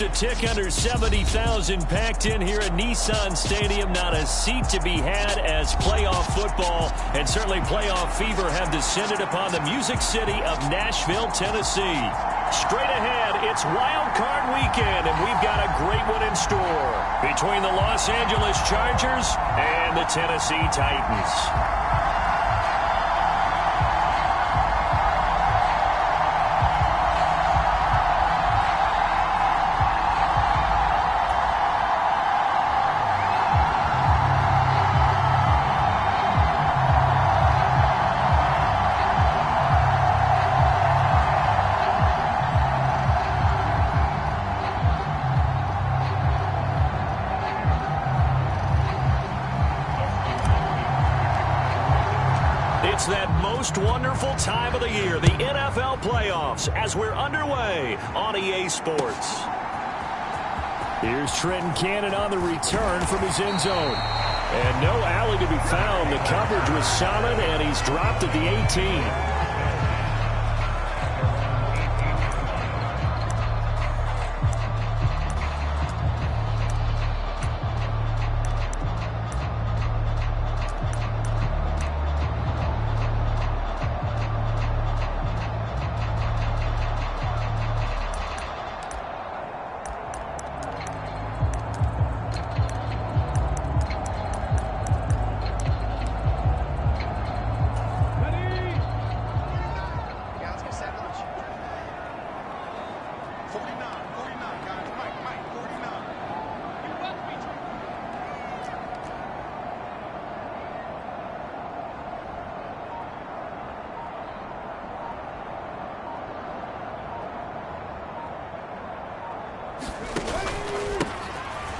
A tick under 70,000 packed in here at Nissan Stadium. Not a seat to be had as playoff football and certainly playoff fever have descended upon the Music City of Nashville, Tennessee. Straight ahead, it's Wild Card Weekend, and we've got a great one in store between the Los Angeles Chargers and the Tennessee Titans. It's that most wonderful time of the year, the NFL playoffs, as we're underway on EA Sports. Here's Trenton Cannon on the return from his end zone. And no alley to be found. The coverage was solid, and he's dropped at the 18.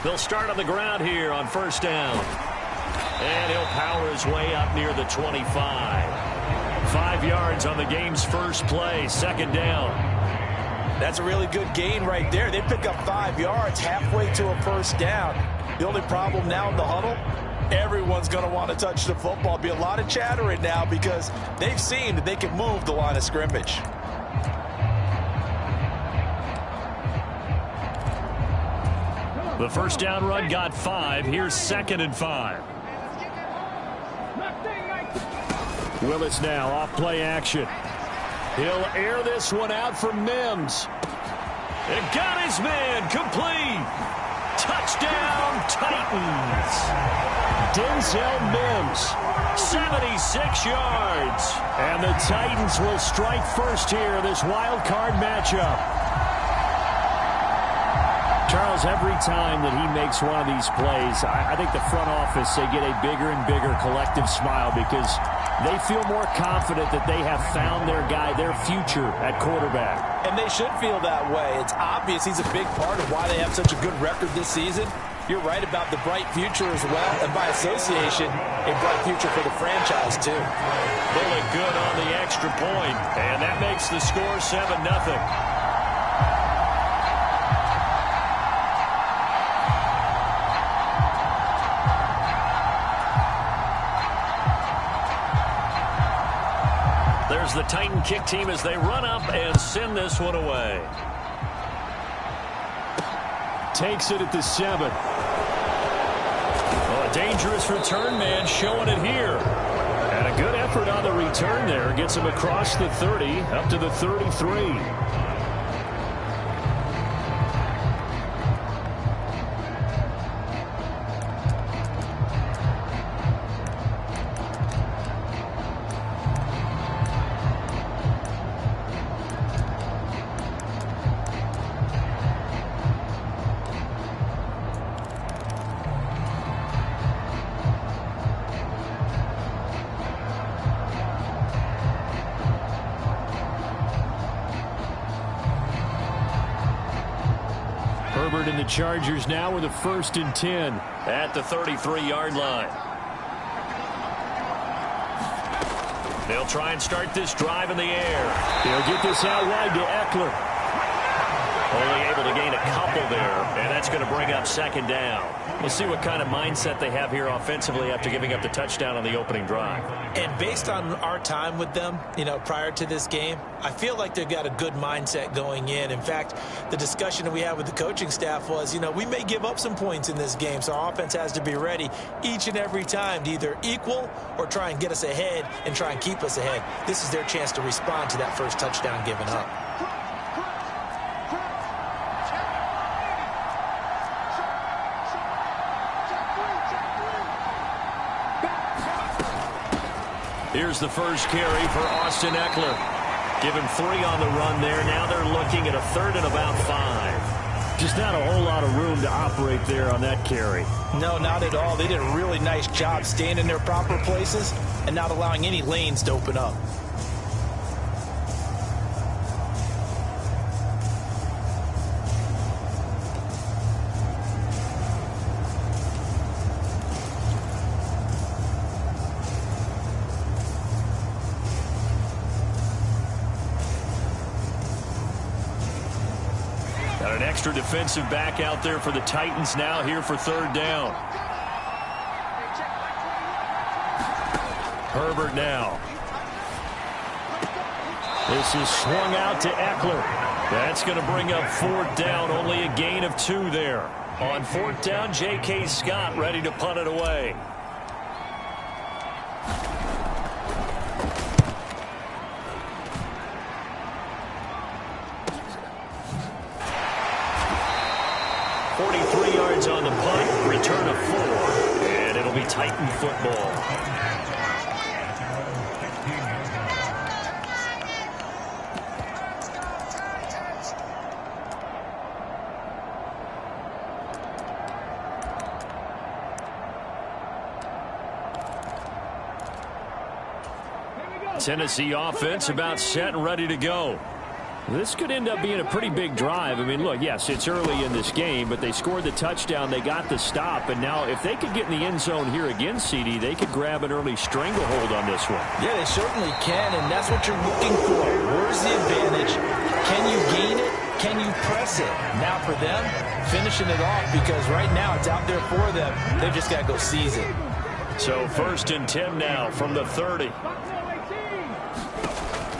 They'll start on the ground here on first down. And he'll power his way up near the 25. 5 yards on the game's first play, second down. That's a really good gain right there. They pick up 5 yards halfway to a first down. The only problem now in the huddle, everyone's going to want to touch the football. Be a lot of chattering now because they've seen that they can move the line of scrimmage. The first down run got 5. Here's 2nd and 5. Willis now off play action. He'll air this one out for Mims. And got his man complete. Touchdown Titans. Denzel Mims, 76 yards. And the Titans will strike first here in this wild card matchup. Charles, every time that he makes one of these plays, I think the front office, they get a bigger and bigger collective smile because they feel more confident that they have found their guy, their future at quarterback. And they should feel that way. It's obvious he's a big part of why they have such a good record this season. You're right about the bright future as well, and by association, a bright future for the franchise too. They look good on the extra point, and that makes the score 7-0. There's the Titan kick team as they run up and send this one away. Takes it at the 7. Oh, a dangerous return man showing it here. And a good effort on the return there. Gets him across the 30 up to the 33. Herbert and the Chargers now with a 1st and 10 at the 33-yard line. They'll try and start this drive in the air. They'll get this out wide to Eckler. Only able to gain a couple there, and that's going to bring bring up second down. We'll see what kind of mindset they have here offensively after giving up the touchdown on the opening drive. And based on our time with them, prior to this game, I feel like they've got a good mindset going in. In fact, the discussion that we had with the coaching staff was, we may give up some points in this game, so our offense has to be ready each and every time to either equal or try and get us ahead and try and keep us ahead. This is their chance to respond to that first touchdown given up. Here's the first carry for Austin Eckler. Give him 3 on the run there. Now they're looking at a 3rd and about 5. Just not a whole lot of room to operate there on that carry. No, not at all. They did a really nice job staying in their proper places and not allowing any lanes to open up. Got an extra defensive back out there for the Titans now here for 3rd down. Herbert now. This is swung out to Eckler. That's going to bring up 4th down. Only a gain of 2 there. On 4th down, J.K. Scott ready to punt it away. On the punt, return of 4, and it'll be Titan football. Tennessee offense about set and ready to go. This could end up being a pretty big drive. I mean, look, yes, it's early in this game, but they scored the touchdown. They got the stop. And now if they could get in the end zone here again, CD, they could grab an early stranglehold on this one. Yeah, they certainly can, and that's what you're looking for. Where's the advantage? Can you gain it? Can you press it? Now for them, finishing it off, because right now it's out there for them. They've just got to go seize it. So 1st and 10 now from the 30.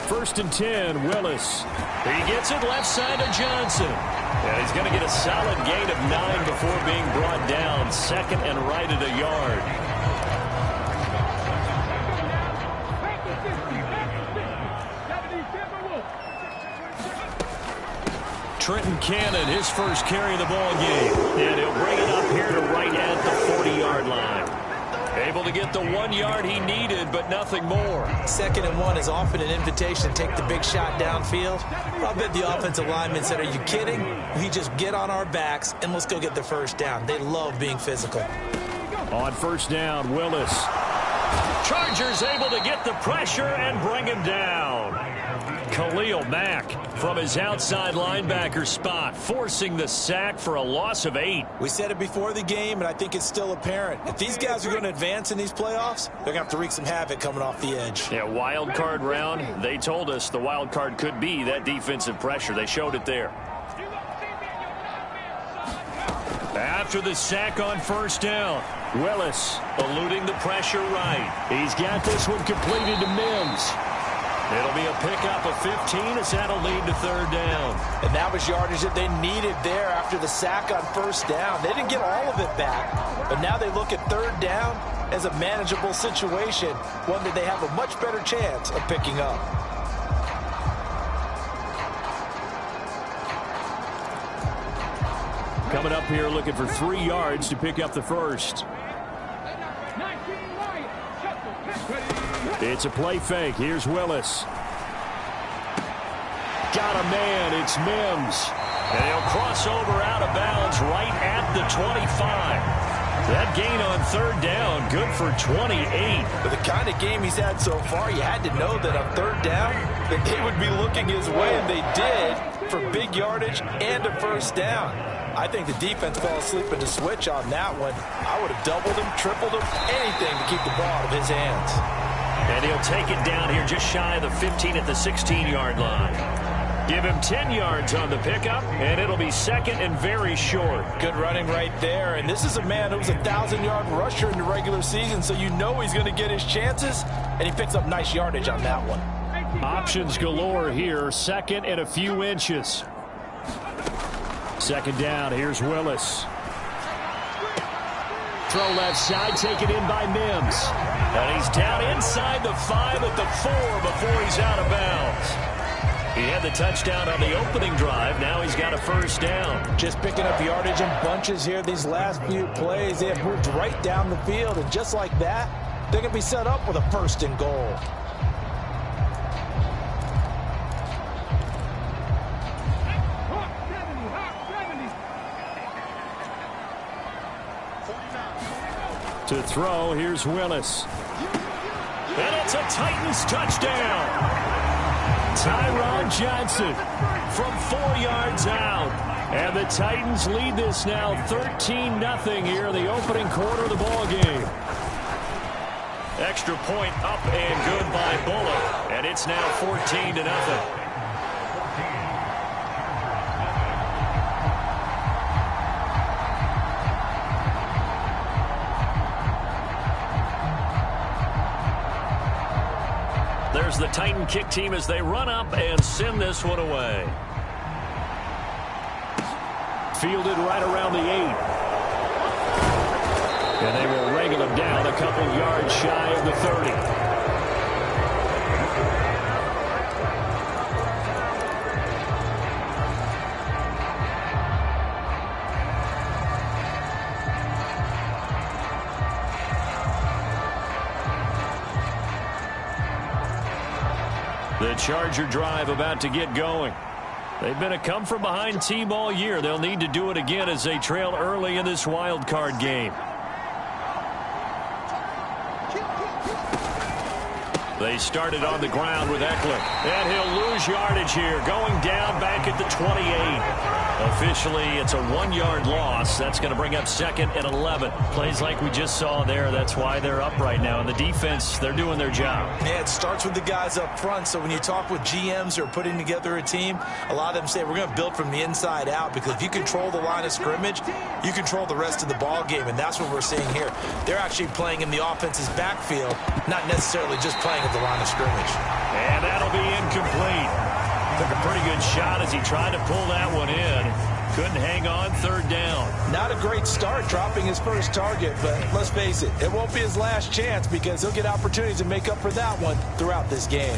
1st and 10, Willis. He gets it left side of Johnson. And he's going to get a solid gain of 9 before being brought down. 2nd and right at a yard. Trenton Cannon, his first carry of the ball game. And he'll bring it up here to right at the 40-yard line. Able to get the 1 yard he needed, but nothing more. 2nd and 1 is often an invitation to take the big shot downfield. I bet the offensive linemen said, are you kidding? We just get on our backs and let's go get the 1st down. They love being physical. On 1st down, Willis. Chargers able to get the pressure and bring him down. Khalil Mack from his outside linebacker spot, forcing the sack for a loss of 8. We said it before the game, and I think it's still apparent. If these guys are going to advance in these playoffs, they're going to have to wreak some havoc coming off the edge. Yeah, wild card round. They told us the wild card could be that defensive pressure. They showed it there. After the sack on 1st down, Willis eluding the pressure right. He's got this one completed to Mims. It'll be a pickup of 15 as that'll lead to 3rd down. And that was yardage that they needed there after the sack on 1st down. They didn't get all of it back, but now they look at 3rd down as a manageable situation, one that they have a much better chance of picking up. Coming up here looking for 3 yards to pick up the 1st. It's a play fake. Here's Willis. Got a man. It's Mims. And he'll cross over out of bounds right at the 25. That gain on 3rd down, good for 28. But the kind of game he's had so far, you had to know that on 3rd down, that they would be looking his way, and they did, for big yardage and a 1st down. I think the defense fell asleep in the switch on that one. I would have doubled him, tripled him, anything to keep the ball out of his hands. And he'll take it down here just shy of the 15 at the 16-yard line. Give him 10 yards on the pickup, and it'll be second and very short. Good running right there, and this is a man who was a 1,000-yard rusher in the regular season, so you know he's going to get his chances, and he picks up nice yardage on that one. Options galore here, second and a few inches. Second down, here's Willis. Throw left side, taken in by Mims. And he's down inside the 5 at the 4 before he's out of bounds. He had the touchdown on the opening drive. Now he's got a first down. Just picking up yardage in bunches here these last few plays. They have moved right down the field, and just like that, they're going to be set up with a first and goal. To throw, here's Willis. And it's a Titans touchdown. Tyron Johnson from 4 yards out. And the Titans lead this now 13-0 here in the opening quarter of the ball game. Extra point up and good by Bullock. And it's now 14-0. There's the Titan kick team as they run up and send this one away. Fielded right around the 8. And they will wrangle him down a couple yards shy of the 30. The Charger drive about to get going. They've been a come-from-behind team all year. They'll need to do it again as they trail early in this wild card game. They started on the ground with Eckler. And he'll lose yardage here, going down back at the 28. Officially, it's a 1-yard loss. That's going to bring up second and 11. Plays like we just saw there. That's why they're up right now. And the defense, they're doing their job. Yeah, it starts with the guys up front. So when you talk with GMs who are putting together a team, a lot of them say we're going to build from the inside out, because if you control the line of scrimmage, you control the rest of the ball game. And that's what we're seeing here. They're actually playing in the offense's backfield, not necessarily just playing at the line of scrimmage. And that'll be incomplete. Took a pretty good shot as he tried to pull that one in. Couldn't hang on, third down. Not a great start dropping his first target, but let's face it, it won't be his last chance, because he'll get opportunities to make up for that one throughout this game.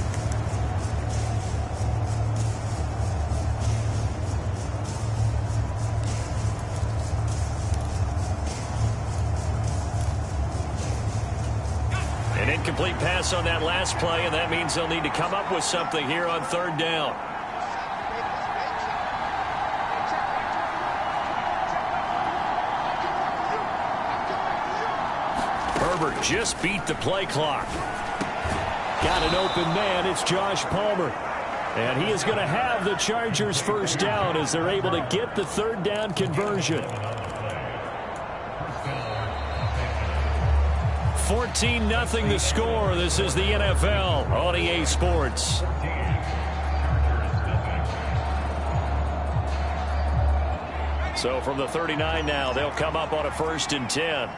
An incomplete pass on that last play, and that means they'll need to come up with something here on third down. Herbert just beat the play clock. Got an open man. It's Josh Palmer. And he is going to have the Chargers first down as they're able to get the third down conversion. 14-0 the score. This is the NFL on EA Sports. So from the 39 now, they'll come up on a 1st and 10.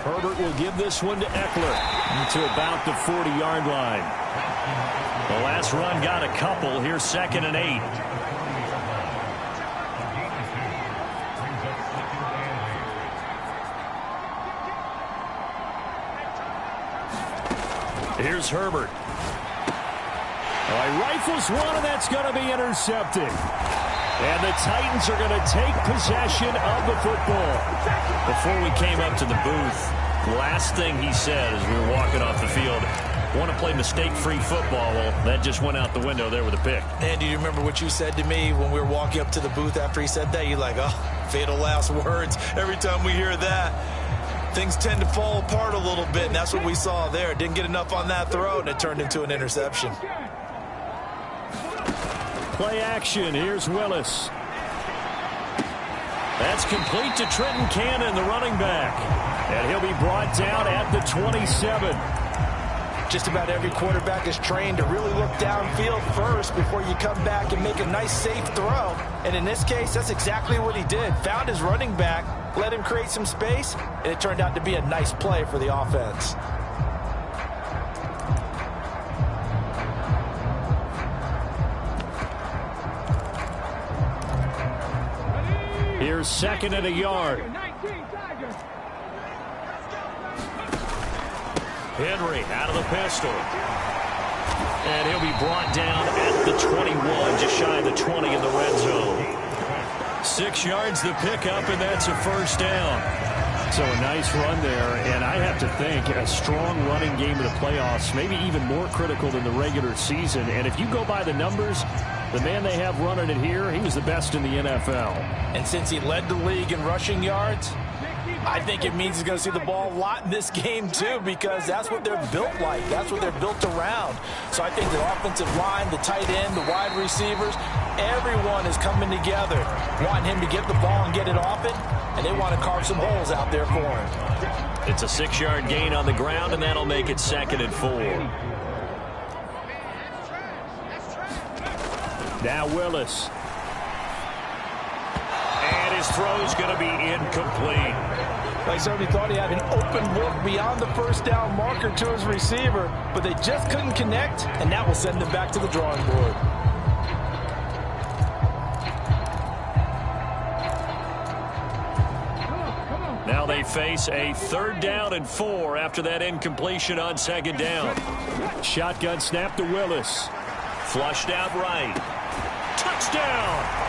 Herbert will give this one to Eckler to about the 40-yard line. The last run got a couple. Here's 2nd and 8. Here's Herbert. Rifles one, and that's going to be intercepted. And the Titans are going to take possession of the football. Before we came up to the booth, the last thing he said as we were walking off the field, want to play mistake-free football. Well, that just went out the window there with a pick. And do you remember what you said to me when we were walking up to the booth after he said that? You're like, oh, fatal last words. Every time we hear that, things tend to fall apart a little bit, and that's what we saw there. Didn't get enough on that throw, and it turned into an interception. Play action. Here's Willis. That's complete to Trenton Cannon, the running back. And he'll be brought down at the 27. Just about every quarterback is trained to really look downfield first before you come back and make a nice, safe throw. And in this case, that's exactly what he did. Found his running back, let him create some space, and it turned out to be a nice play for the offense. Here's second and a yard. Henry out of the pistol. And he'll be brought down at the 21, just shy of the 20 in the red zone. 6 yards the pickup, and that's a first down. So a nice run there, and I have to think a strong running game in the playoffs, maybe even more critical than the regular season. And if you go by the numbers, the man they have running it here, he was the best in the NFL. And since he led the league in rushing yards, I think it means he's going to see the ball a lot in this game, too, because that's what they're built like. That's what they're built around. So I think the offensive line, the tight end, the wide receivers, everyone is coming together, wanting him to get the ball and get it off it, and they want to carve some holes out there for him. It's a 6-yard gain on the ground, and that'll make it 2nd and 4. Now Willis. And his throw's going to be incomplete. Like somebody thought he had an open look beyond the first down marker to his receiver, but they just couldn't connect, and that will send them back to the drawing board. Now they face a 3rd down and 4 after that incompletion on 2nd down. Shotgun snap to Willis. Flushed out right. Touchdown!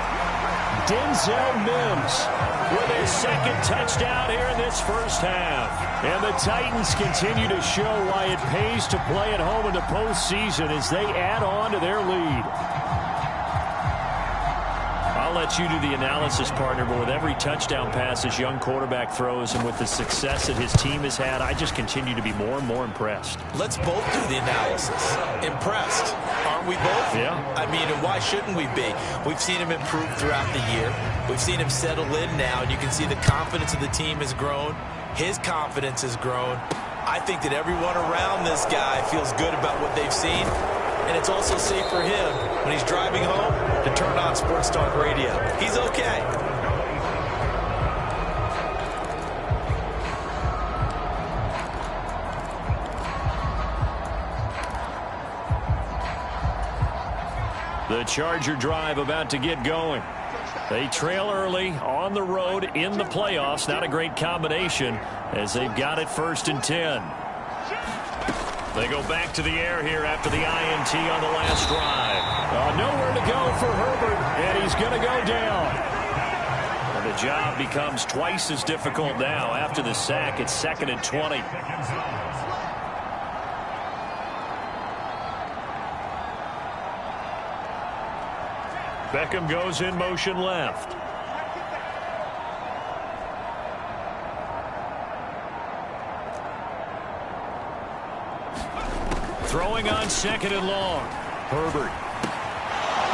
Denzel Mims with his 2nd touchdown here in this first half. And the Titans continue to show why it pays to play at home in the postseason as they add on to their lead. I'll let you do the analysis, partner, but with every touchdown pass this young quarterback throws and with the success that his team has had, I just continue to be more and more impressed. Let's both do the analysis. Impressed. Aren't we both? Yeah. I mean, and why shouldn't we be? We've seen him improve throughout the year. We've seen him settle in now, and you can see the confidence of the team has grown. His confidence has grown. I think that everyone around this guy feels good about what they've seen. And it's also safe for him when he's driving home to turn on Sports Talk Radio. He's okay. The Charger drive about to get going. They trail early on the road in the playoffs. Not a great combination as they've got it 1st and 10. They go back to the air here after the INT on the last drive. Nowhere to go for Herbert, and he's going to go down. And the job becomes twice as difficult now. After the sack, it's 2nd and 20. Beckham goes in motion left. Throwing on 2nd and long. Herbert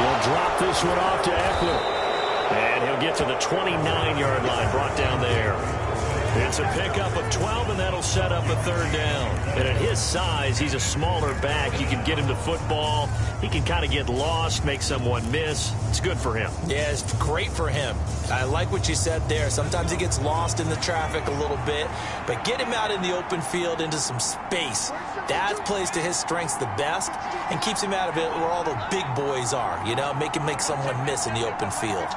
will drop this one off to Eckler. And he'll get to the 29-yard line, brought down there. It's a pickup of 12, and that'll set up a 3rd down. And at his size, he's a smaller back. You can get him to football. He can kind of get lost, make someone miss. It's good for him. Yeah, it's great for him. I like what you said there. Sometimes he gets lost in the traffic a little bit, but get him out in the open field into some space. That plays to his strengths the best and keeps him out of it where all the big boys are, you know, make him make someone miss in the open field.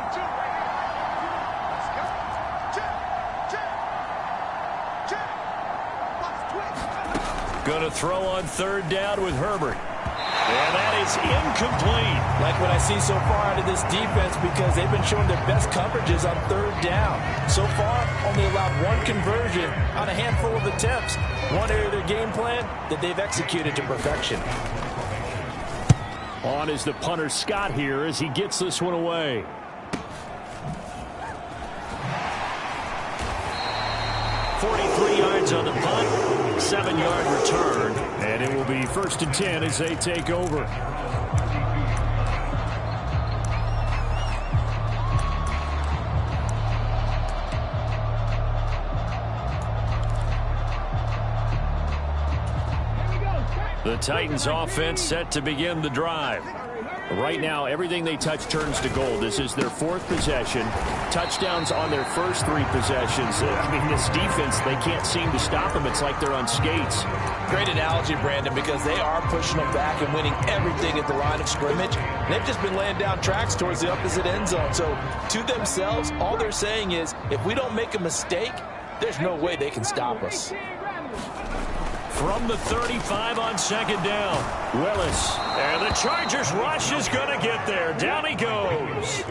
Going to throw on 3rd down with Herbert. And that is incomplete. Like what I see so far out of this defense, because they've been showing their best coverages on 3rd down. So far, only allowed 1 conversion on a handful of attempts. One area of their game plan that they've executed to perfection. On is the punter Scott here as he gets this one away. On the punt, 7-yard return, and it will be 1st and 10 as they take over. The Titans offense set to begin the drive. Right now, everything they touch turns to gold. This is their 4th possession. Touchdowns on their first 3 possessions. I mean, this defense, they can't seem to stop them. It's like they're on skates. Great analogy, Brandon, because they are pushing them back and winning everything at the line of scrimmage. And they've just been laying down tracks towards the opposite end zone. So to themselves, all they're saying is, if we don't make a mistake, there's no way they can stop us. From the 35 on 2nd down, Willis. And the Chargers rush is going to get there. Down he goes.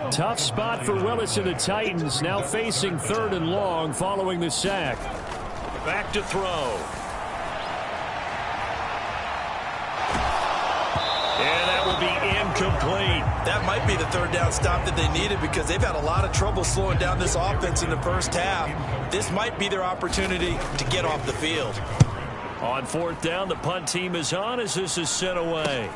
Tough spot for Willis and the Titans, now facing 3rd and long following the sack. Back to throw. And that will be incomplete. That might be the 3rd down stop that they needed because they've had a lot of trouble slowing down this offense in the first half. This might be their opportunity to get off the field. On 4th down, the punt team is on as this is sent away.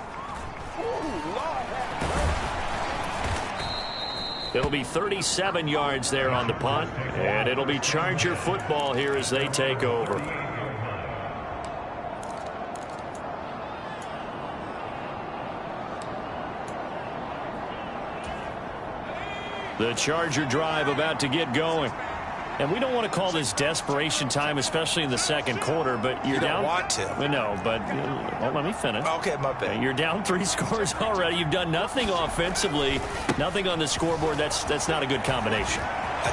It'll be 37 yards there on the punt, and it'll be Charger football here as they take over. The Charger drive about to get going. And we don't want to call this desperation time, especially in the 2nd quarter, but you're down. You don't want to. No, but well, let me finish. Okay, my bad. You're down 3 scores already. You've done nothing offensively, nothing on the scoreboard. That's not a good combination. I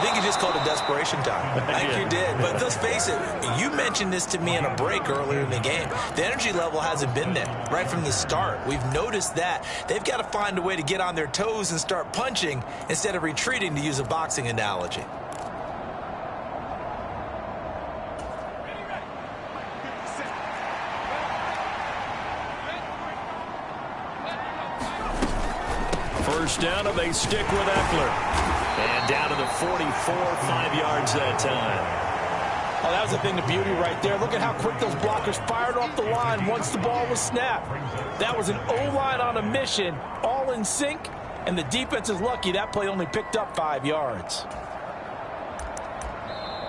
think you just called it desperation time. I think you did. But let's face it, you mentioned this to me in a break earlier in the game. The energy level hasn't been there right from the start. We've noticed that. They've got to find a way to get on their toes and start punching instead of retreating, to use a boxing analogy. First down, and they stick with Eckler. And down to the 44, 5 yards that time. Oh, that was the thing, the beauty right there. Look at how quick those blockers fired off the line once the ball was snapped. That was an O-line on a mission, all in sync, and the defense is lucky that play only picked up 5 yards.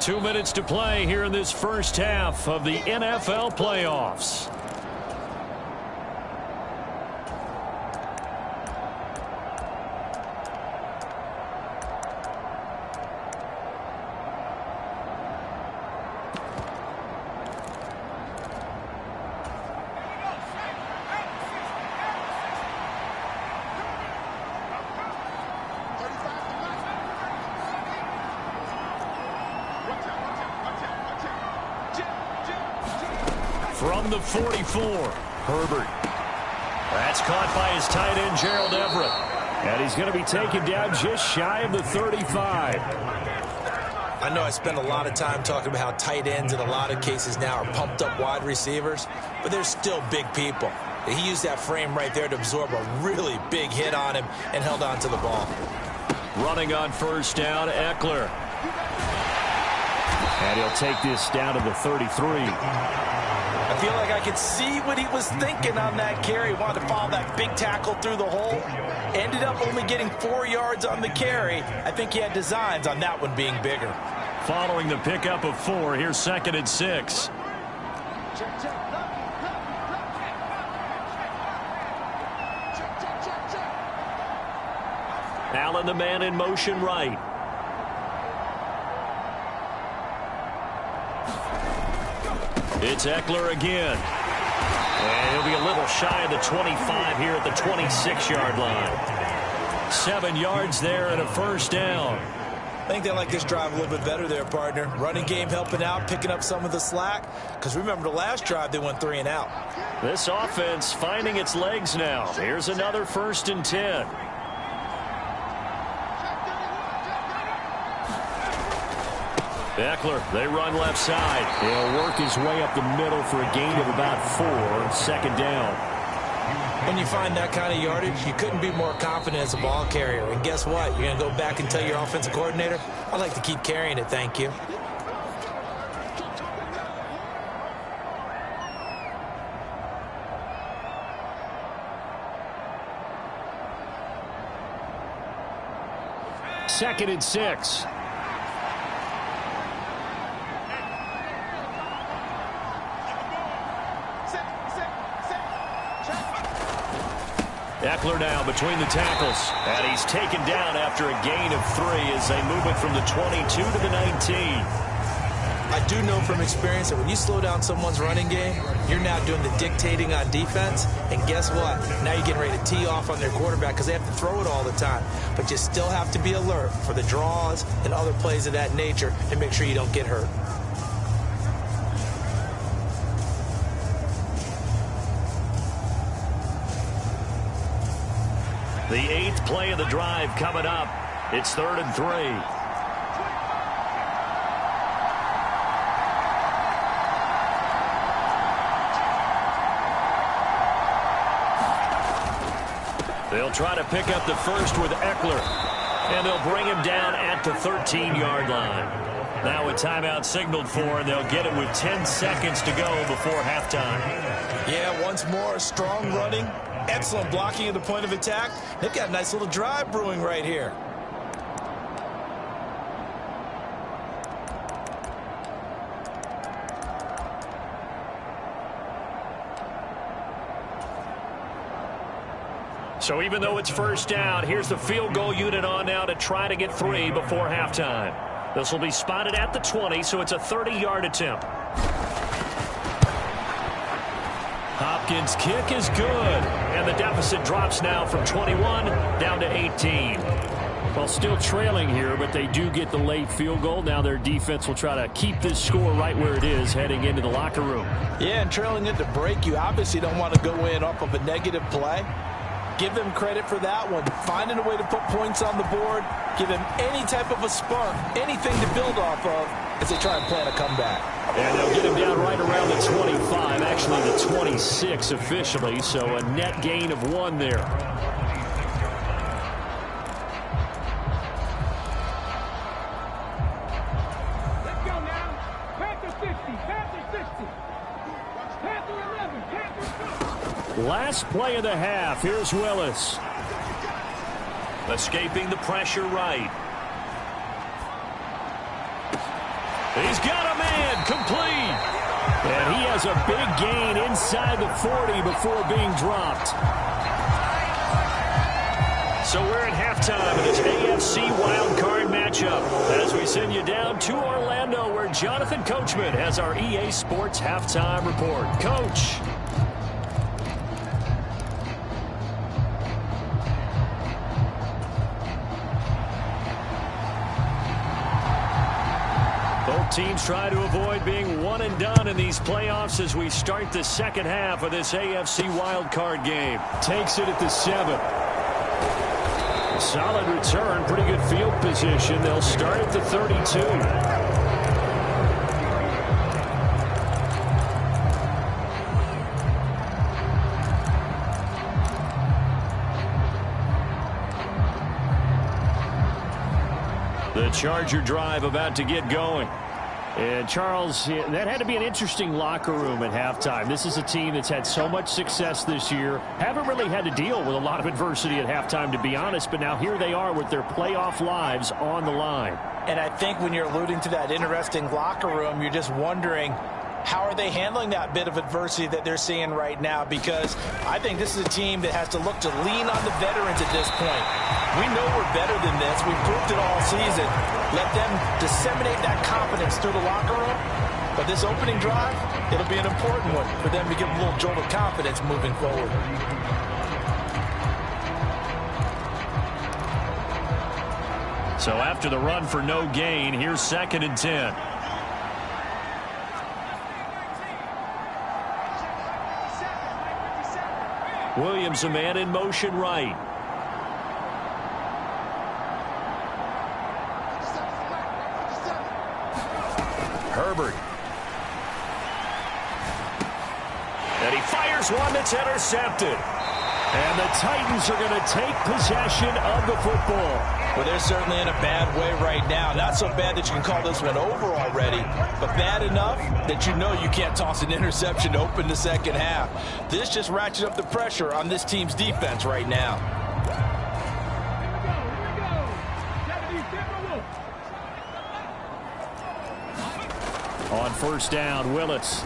2 minutes to play here in this first half of the NFL playoffs. From the 44, Herbert. That's caught by his tight end, Gerald Everett. And he's going to be taken down just shy of the 35. I know I spend a lot of time talking about how tight ends in a lot of cases now are pumped up wide receivers, but they're still big people. He used that frame right there to absorb a really big hit on him and held on to the ball. Running on first down, Eckler. And he'll take this down to the 33. I feel like I could see what he was thinking on that carry. He wanted to follow that big tackle through the hole. Ended up only getting 4 yards on the carry. I think he had designs on that one being bigger. Following the pickup of 4, here's 2nd and 6. Allen, the man in motion right. It's Eckler again. And he'll be a little shy of the 25 here at the 26-yard line. 7 yards there and a first down. I think they like this drive a little bit better there, partner. Running game helping out, picking up some of the slack. Because remember, the last drive, they went 3 and out. This offense finding its legs now. Here's another 1st and 10. Eckler, they run left side. He'll work his way up the middle for a gain of about 4. 2nd down. When you find that kind of yardage, you couldn't be more confident as a ball carrier. And guess what? You're going to go back and tell your offensive coordinator, I'd like to keep carrying it, thank you. Second and 6. Eckler now between the tackles. And he's taken down after a gain of 3 as they move it from the 22 to the 19. I do know from experience that when you slow down someone's running game, you're now doing the dictating on defense. And guess what? Now you're getting ready to tee off on their quarterback because they have to throw it all the time. But you still have to be alert for the draws and other plays of that nature and make sure you don't get hurt. The 8th play of the drive coming up. It's 3rd and 3. They'll try to pick up the first with Eckler. And they'll bring him down at the 13-yard line. Now a timeout signaled for, and they'll get it with 10 seconds to go before halftime. Yeah, once more, strong running. Excellent blocking at the point of attack. They've got a nice little drive brewing right here. So even though it's first down, here's the field goal unit on now to try to get 3 before halftime. This will be spotted at the 20, so it's a 30-yard attempt. Hopkins' kick is good, and the deficit drops now from 21 down to 18. Well, still trailing here, but they do get the late field goal. Now their defense will try to keep this score right where it is heading into the locker room. Yeah, and trailing into break, you obviously don't want to go in off of a negative play. Give them credit for that one. Finding a way to put points on the board, give them any type of a spark, anything to build off of as they try and plan a comeback. And they'll get him down right around the 25, actually the 26 officially, so a net gain of 1 there. Let's go now. Panther 60, Panther 60. Panther 11, Panther 2. Last play of the half. Here's Willis. Escaping the pressure right. He's got a man complete. And he has a big gain inside the 40 before being dropped. So we're at halftime of this AFC wildcard matchup as we send you down to Orlando where Jonathan Coachman has our EA Sports halftime report. Coach. Teams try to avoid being one and done in these playoffs as we start the second half of this AFC wildcard game. Takes it at the 7. Solid return, pretty good field position. They'll start at the 32. The Charger drive about to get going. And, Charles, that had to be an interesting locker room at halftime. This is a team that's had so much success this year. Haven't really had to deal with a lot of adversity at halftime, to be honest. But now here they are with their playoff lives on the line. And I think when you're alluding to that interesting locker room, you're just wondering, how are they handling that bit of adversity that they're seeing right now? Because I think this is a team that has to look to lean on the veterans at this point. We know we're better than this. We've proved it all season. Let them disseminate that confidence through the locker room. But this opening drive, it'll be an important one for them to give a little jolt of confidence moving forward. So after the run for no gain, here's 2nd and 10. Williams, a man in motion right. Herbert. And he fires one that's intercepted. And the Titans are going to take possession of the football. Well, they're certainly in a bad way right now. Not so bad that you can call this one over already, but bad enough that you know you can't toss an interception to open the second half. This just ratchets up the pressure on this team's defense right now. On first down, Willis.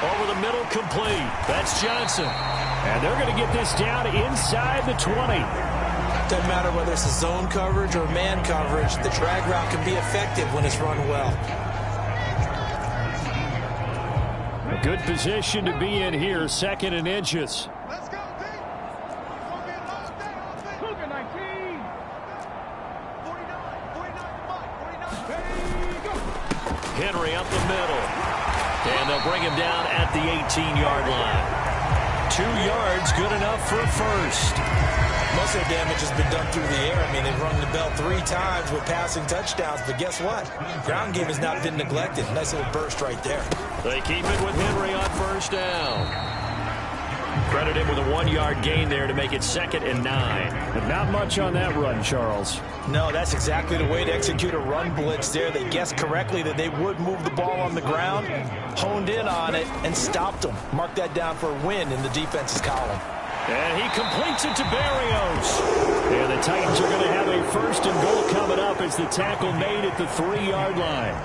Over the middle, complete. That's Johnson. And they're going to get this down inside the 20. Doesn't matter whether it's a zone coverage or man coverage. The drag route can be effective when it's run well. A good position to be in here, 2nd and inches. Let's go, D. Cougar 19. 49. Henry up the middle. And they'll bring him down at the 18-yard line. 2 yards, good enough for a first. Most of the damage has been done through the air. I mean, they've rung the bell 3 times with passing touchdowns, but guess what? Ground game has not been neglected. Nice little burst right there. They keep it with Henry on first down. Credit him with a 1-yard gain there to make it 2nd and 9. But not much on that run, Charles. No, that's exactly the way to execute a run blitz there. They guessed correctly that they would move the ball on the ground, honed in on it, and stopped them. Mark that down for a win in the defense's column. And he completes it to Barrios. And the Titans are going to have a 1st and goal coming up as the tackle made at the 3-yard line.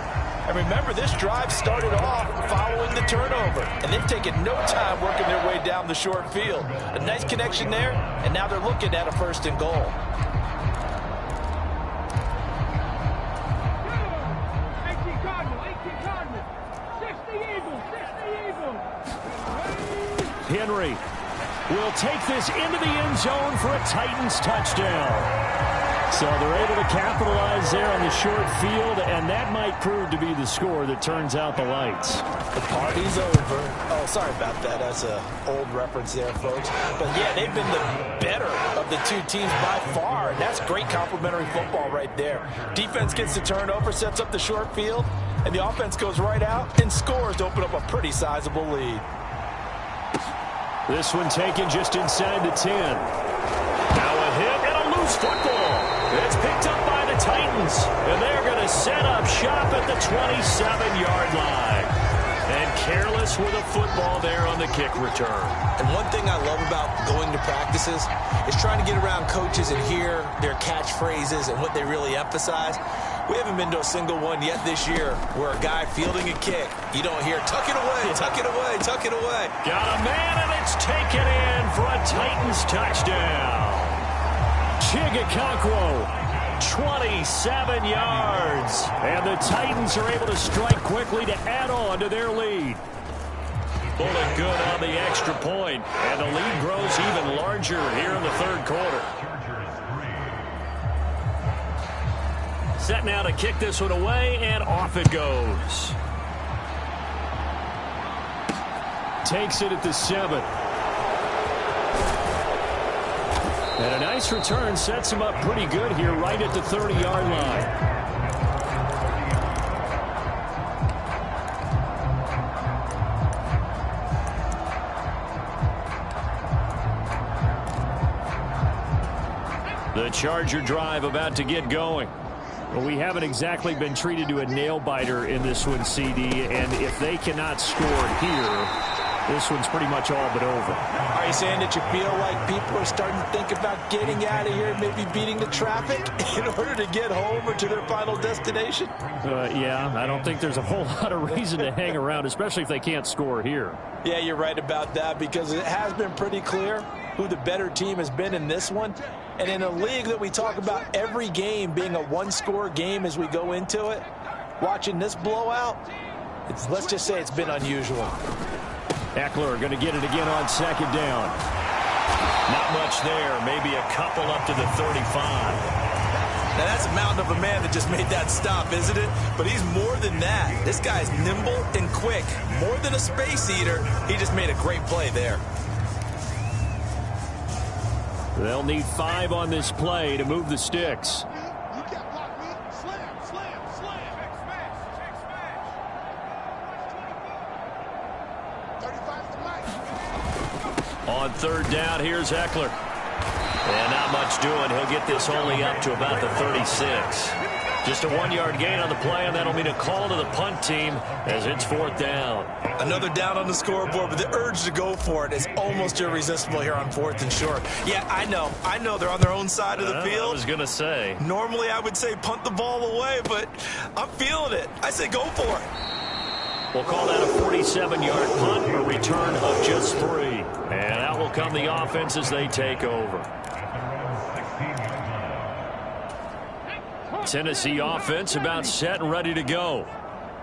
And remember, this drive started off following the turnover, and they've taken no time working their way down the short field. A nice connection there, and now they're looking at a 1st and goal. 18 Cardinals. 60 Eagles. Henry will take this into the end zone for a Titans touchdown. So they're able to capitalize there on the short field, and that might prove to be the score that turns out the lights. The party's over. Oh, sorry about that. That's an old reference there, folks. But, yeah, they've been the better of the 2 teams by far, and that's great complimentary football right there. Defense gets the turnover, sets up the short field, and the offense goes right out and scores to open up a pretty sizable lead. This one taken just inside the 10. Now a hit and a loose football. It's picked up by the Titans, and they're going to set up shop at the 27-yard line. And careless with a football there on the kick return. And one thing I love about going to practices is trying to get around coaches and hear their catchphrases and what they really emphasize. We haven't been to a single one yet this year where a guy fielding a kick, you don't hear, tuck it away, tuck it away, tuck it away. Got a man, and it's taken in for a Titans touchdown. Chigakonkwo, 27 yards. And the Titans are able to strike quickly to add on to their lead. Bullet good on the extra point, and the lead grows even larger here in the 3rd quarter. Set now to kick this one away, and off it goes. Takes it at the 7. And a nice return sets him up pretty good here right at the 30-yard line. The Charger drive about to get going. Well, we haven't exactly been treated to a nail-biter in this one, CD, and if they cannot score here, this one's pretty much all but over. Are you saying that you feel like people are starting to think about getting out of here, maybe beating the traffic in order to get home or to their final destination? Yeah, I don't think there's a whole lot of reason to hang around, especially if they can't score here. Yeah, you're right about that, because it has been pretty clear who the better team has been in this one. And in a league that we talk about every game being a one-score game as we go into it, watching this blowout, let's just say it's been unusual. Eckler going to get it again on 2nd down. Not much there, maybe a couple up to the 35. Now that's a mountain of a man that just made that stop, isn't it? But he's more than that. This guy's nimble and quick. More than a space eater, he just made a great play there. They'll need 5 on this play to move the sticks. On 3rd down, here's Eckler. And not much doing. He'll get this only up to about the 36. Just a 1-yard gain on the play, and that'll mean a call to the punt team as it's 4th down. Another down on the scoreboard, but the urge to go for it is almost irresistible here on 4th and short. Yeah, I know they're on their own side of the field. I was going to say. Normally I would say punt the ball away, but I'm feeling it. I say go for it. We'll call that a 27-yard punt, a return of just 3. And out will come the offense as they take over. Tennessee offense about set and ready to go.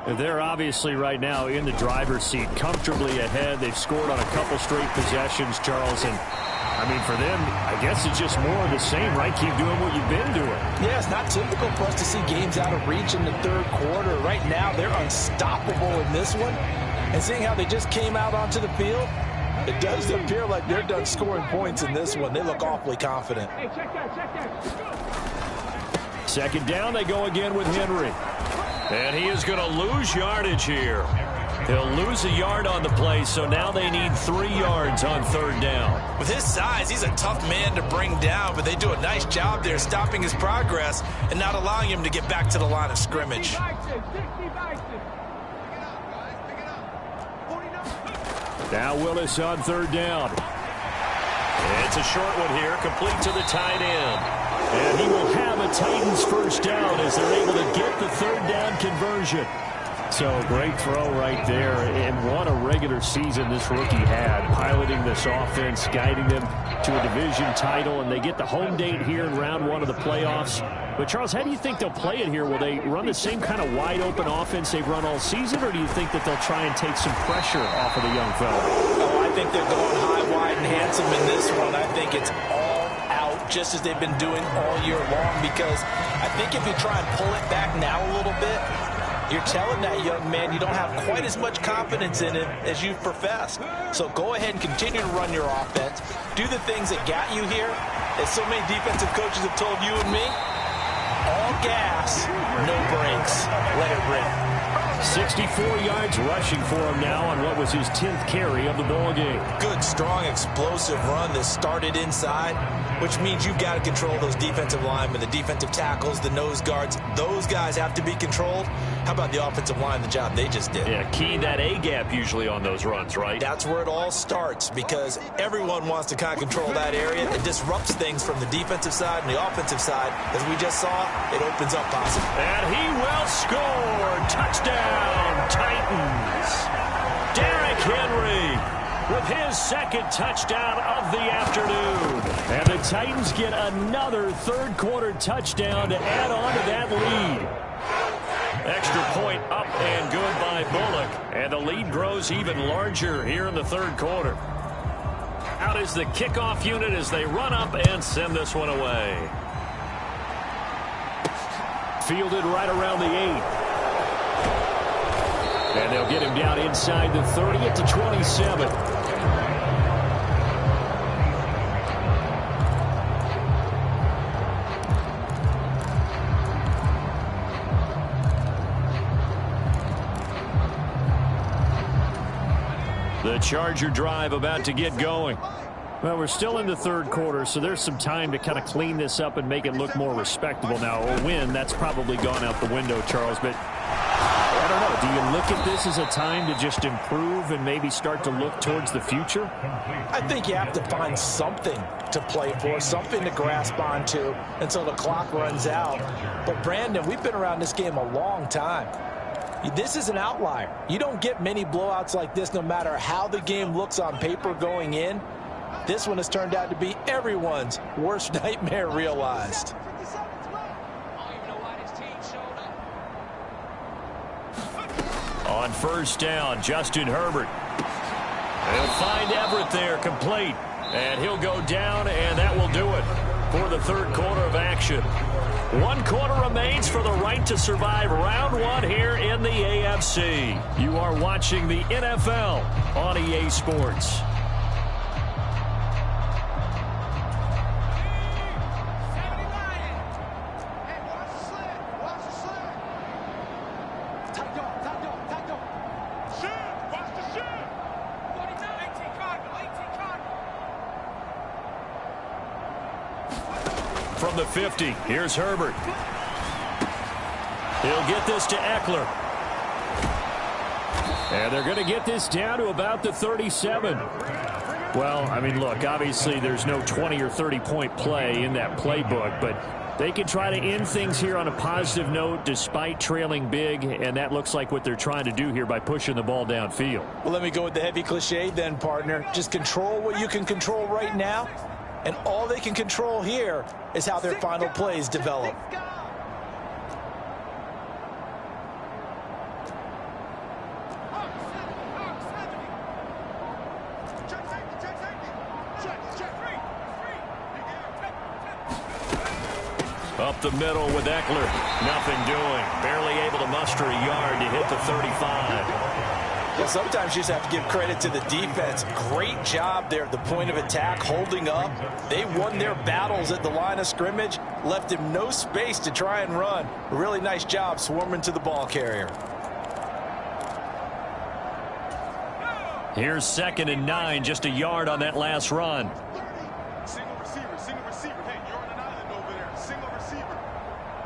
They're obviously right now in the driver's seat, comfortably ahead. They've scored on a couple straight possessions, Charles. And, I mean, for them, I guess it's just more of the same, right? Keep doing what you've been doing. Yeah, it's not typical for us to see games out of reach in the third quarter. Right now, they're unstoppable in this one. And seeing how they just came out onto the field, it does appear like they're done scoring points in this one. They look awfully confident. Hey, check that, check that. Second down, they go again with Henry. And he is going to lose yardage here. He'll lose a yard on the play, so now they need 3 yards on third down. With his size, he's a tough man to bring down, but they do a nice job there stopping his progress and not allowing him to get back to the line of scrimmage. 60 vices. Now Willis on third down. It's a short one here, complete to the tight end. And he will have a Titans first down as they're able to get the third down conversion. So great throw right there. And what a regular season this rookie had, piloting this offense, guiding them to a division title. And they get the home date here in round 1 of the playoffs. But, Charles, how do you think they'll play it here? Will they run the same kind of wide-open offense they've run all season, or do you think that they'll try and take some pressure off of the young fella? Oh, I think they're going high, wide, and handsome in this one. I think it's all out, just as they've been doing all year long, because I think if you try and pull it back now a little bit, you're telling that young man you don't have quite as much confidence in him as you've professed. So go ahead and continue to run your offense. Do the things that got you here. As so many defensive coaches have told you and me, all gas, no brakes. Let it rip. 64 yards rushing for him now on what was his 10th carry of the ball game. Good, strong, explosive run that started inside, which means you've got to control those defensive linemen, the defensive tackles, the nose guards. Those guys have to be controlled. How about the offensive line, the job they just did? Yeah, key that A-gap usually on those runs, right? That's where it all starts, because everyone wants to kind of control that area. It disrupts things from the defensive side and the offensive side. As we just saw, it opens up possibly. And he will score. Touchdown, Titans. Derrick Henry with his second touchdown of the afternoon. And the Titans get another third quarter touchdown to add on to that lead. Extra point up and good by Bullock. And the lead grows even larger here in the third quarter. Out is the kickoff unit as they run up and send this one away. Fielded right around the 8. And they'll get him down inside the 30 at the 27. The Charger drive about to get going. Well, we're still in the third quarter, so there's some time to kind of clean this up and make it look more respectable. Now, a win, that's probably gone out the window, Charles, but I don't know. Do you look at this as a time to just improve and maybe start to look towards the future? I think you have to find something to play for, something to grasp onto until the clock runs out. But, Brandon, we've been around this game a long time. This is an outlier. You don't get many blowouts like this no matter how the game looks on paper going in. This one has turned out to be everyone's worst nightmare realized. On first down, Justin Herbert. He'll find Everett there, complete. And he'll go down, and that will do it for the third quarter of action. 1 quarter remains for the right to survive round 1 here in the AFC. You are watching the NFL on EA Sports. From the 50, here's Herbert. He'll get this to Eckler. And they're going to get this down to about the 37. Well, I mean, look, obviously there's no 20 or 30 point play in that playbook, but They can try to end things here on a positive note despite trailing big, and that looks like what they're trying to do here by pushing the ball downfield. Well, let me go with the heavy cliche then, partner. Just control what you can control right now, and all they can control here is how their final plays develop. Up the middle with Eckler. Nothing doing. Barely able to muster a yard to hit the 35. Yeah, sometimes you just have to give credit to the defense. Great job there at the point of attack, holding up. They won their battles at the line of scrimmage, left him no space to try and run. A really nice job swarming to the ball carrier. Here's 2nd and 9, just a yard on that last run. Single receiver, single receiver. Hey, you're on an island over there. Single receiver.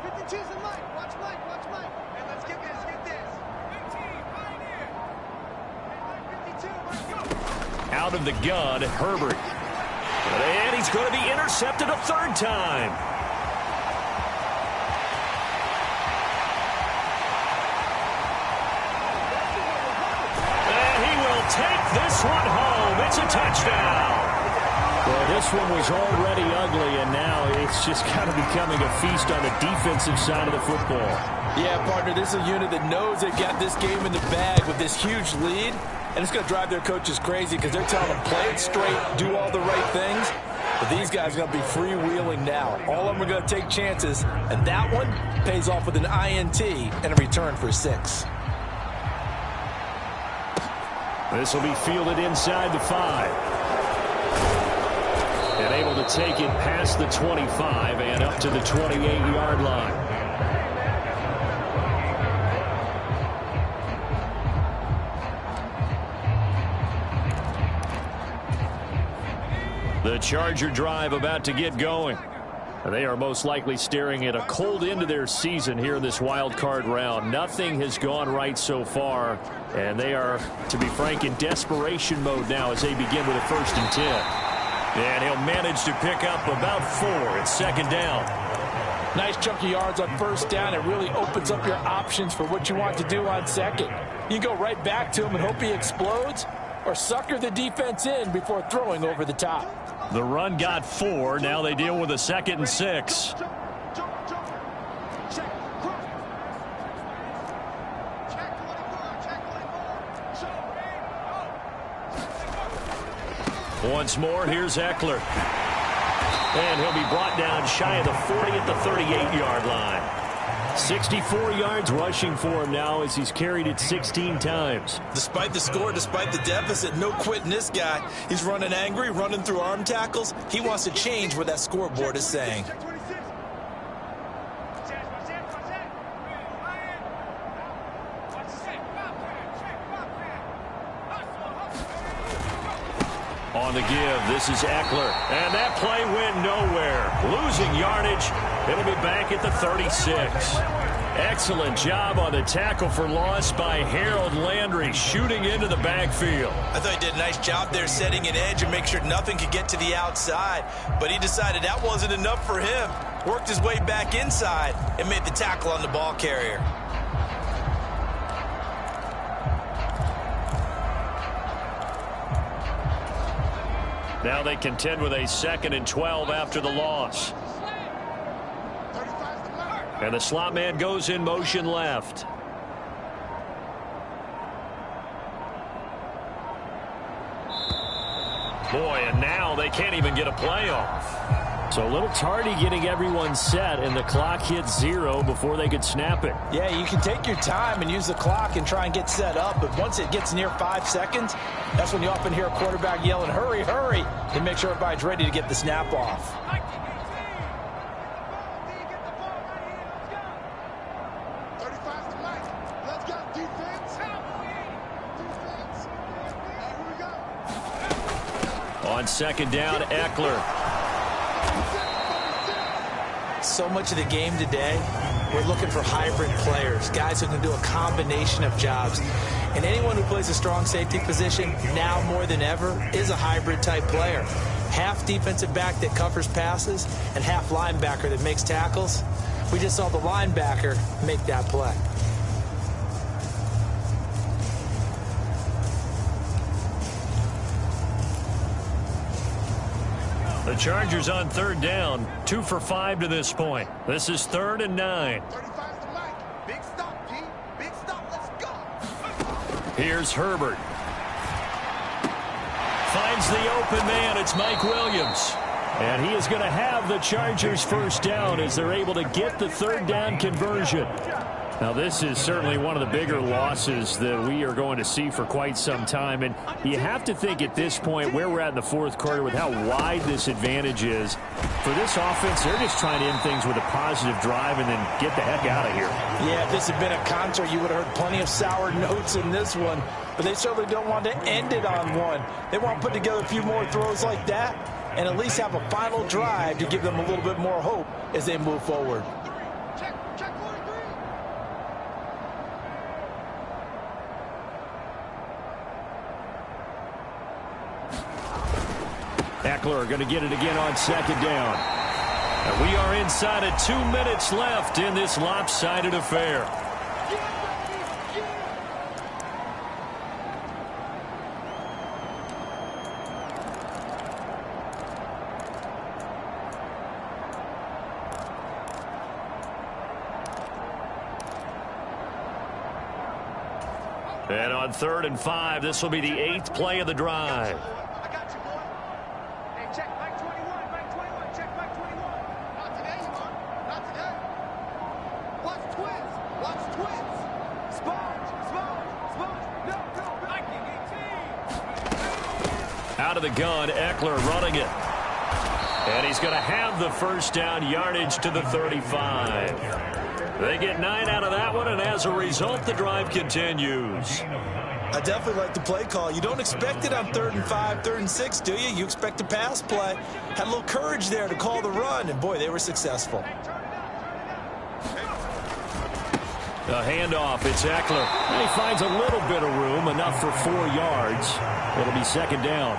52's in Mike. Watch Mike, watch Mike. Hey, let's get this, get this. 15, pioneer. Hey, Mike 52, Mike, go. Out of the gun, Herbert. And he's going to be intercepted a 3rd time. And he will take this one home. It's a touchdown. Well, this one was already ugly, and now it's just kind of becoming a feast on the defensive side of the football. Yeah, partner, this is a unit that knows they got this game in the bag with this huge lead, and it's going to drive their coaches crazy because they're telling them play it straight, do all the right things. But these guys are going to be freewheeling now. All of them are going to take chances, and that one pays off with an INT and a return for 6. This will be fielded inside the 5. And able to take it past the 25 and up to the 28-yard line. The Charger drive about to get going. They are most likely staring at a cold end of their season here in this wild card round. Nothing has gone right so far, and they are, to be frank, in desperation mode now as they begin with a 1st and 10. And he'll manage to pick up about 4 at 2nd down. Nice chunky yards on 1st down. It really opens up your options for what you want to do on 2nd. You go right back to him and hope he explodes, or sucker the defense in before throwing over the top. The run got 4. Now they deal with a 2nd and 6. Once more, here's Eckler. And he'll be brought down shy of the 40 at the 38-yard line. 64 yards rushing for him now as he's carried it 16 times. Despite the score, despite the deficit, no quitting this guy. He's running angry, running through arm tackles. He wants to change what that scoreboard is saying. On the give, this is Eckler. And that play went nowhere. Losing yardage. It'll be back at the 36. Excellent job on the tackle for loss by Harold Landry, shooting into the backfield. I thought he did a nice job there setting an edge and make sure nothing could get to the outside. But he decided that wasn't enough for him. Worked his way back inside and made the tackle on the ball carrier. Now they contend with a 2nd and 12 after the loss. And the slot man goes in motion left. Boy, and now they can't even get a play off. So a little tardy getting everyone set, and the clock hits 0 before they could snap it. Yeah, you can take your time and use the clock and try and get set up, but once it gets near 5 seconds, that's when you often hear a quarterback yelling, hurry, hurry, to make sure everybody's ready to get the snap off. On 2nd down, Eckler. So much of the game today, we're looking for hybrid players, guys who can do a combination of jobs. And anyone who plays a strong safety position, now more than ever, is a hybrid type player. half defensive back that covers passes and half linebacker that makes tackles. We just saw the linebacker make that play. The Chargers on third down, 2 for 5 to this point. This is 3rd and 9. 35 to Mike. Big stop, G. Big stop. Let's go. Here's Herbert. Finds the open man. It's Mike Williams. And he is going to have the Chargers first down as they're able to get the third down conversion. Now, this is certainly one of the bigger losses that we are going to see for quite some time. And you have to think at this point where we're at in the fourth quarter with how wide this advantage is. For this offense, they're just trying to end things with a positive drive and then get the heck out of here. Yeah, if this had been a concert, you would have heard plenty of sour notes in this one. But they certainly don't want to end it on one. They want to put together a few more throws like that and at least have a final drive to give them a little bit more hope as they move forward. Check 43. Eckler going to get it again on second down. And we are inside of 2 minutes left in this lopsided affair. And on 3rd and 5, this will be the 8th play of the drive. I got you, boy. Hey, check Mike 21. Mike 21. Check Mike 21. Not today, man. Not today. Watch twins. Watch twins. Sponge. Sponge. Sponge. No. Mike 18. Out of the gun, Eckler running it. And he's going to have the first down, yardage to the 35. They get 9 out of that one, and as a result, the drive continues. I definitely like the play call. You don't expect it on 3rd and 5, 3rd and 6, do you? You expect a pass play. Had a little courage there to call the run, and boy, they were successful. The handoff, it's Eckler. And he finds a little bit of room, enough for 4 yards. It'll be second down.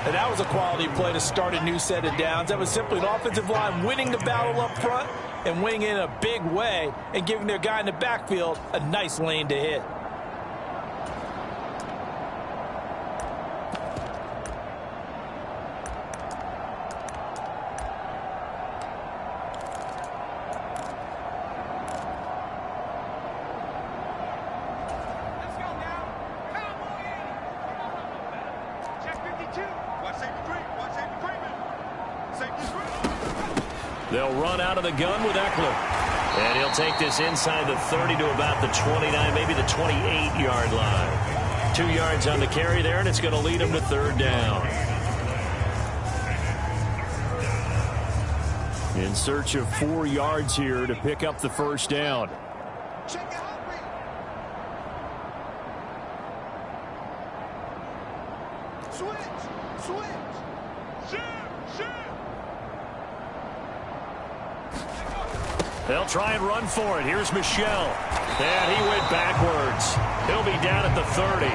And that was a quality play to start a new set of downs. That was simply an offensive line winning the battle up front and winning it in a big way and giving their guy in the backfield a nice lane to hit. Let's go now. Cowboy in. Check 52. Watch safety 3. Watch safety 3, man. Safety 3. They'll run out of the gun with Eckler. And he'll take this inside the 30 to about the 29, maybe the 28-yard line. 2 yards on the carry there, and it's going to lead him to third down. In search of 4 yards here to pick up the first down. Check it out, man. Switch. They'll try and run for it. Here's Michel. And he went backwards. He'll be down at the 30.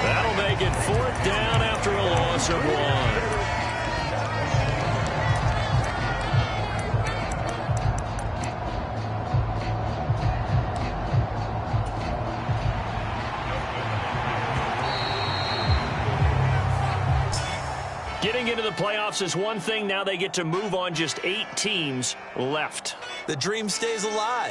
That'll make it 4th down after a loss of 1. Getting into the playoffs is one thing. Now they get to move on. Just 8 teams left. The dream stays alive.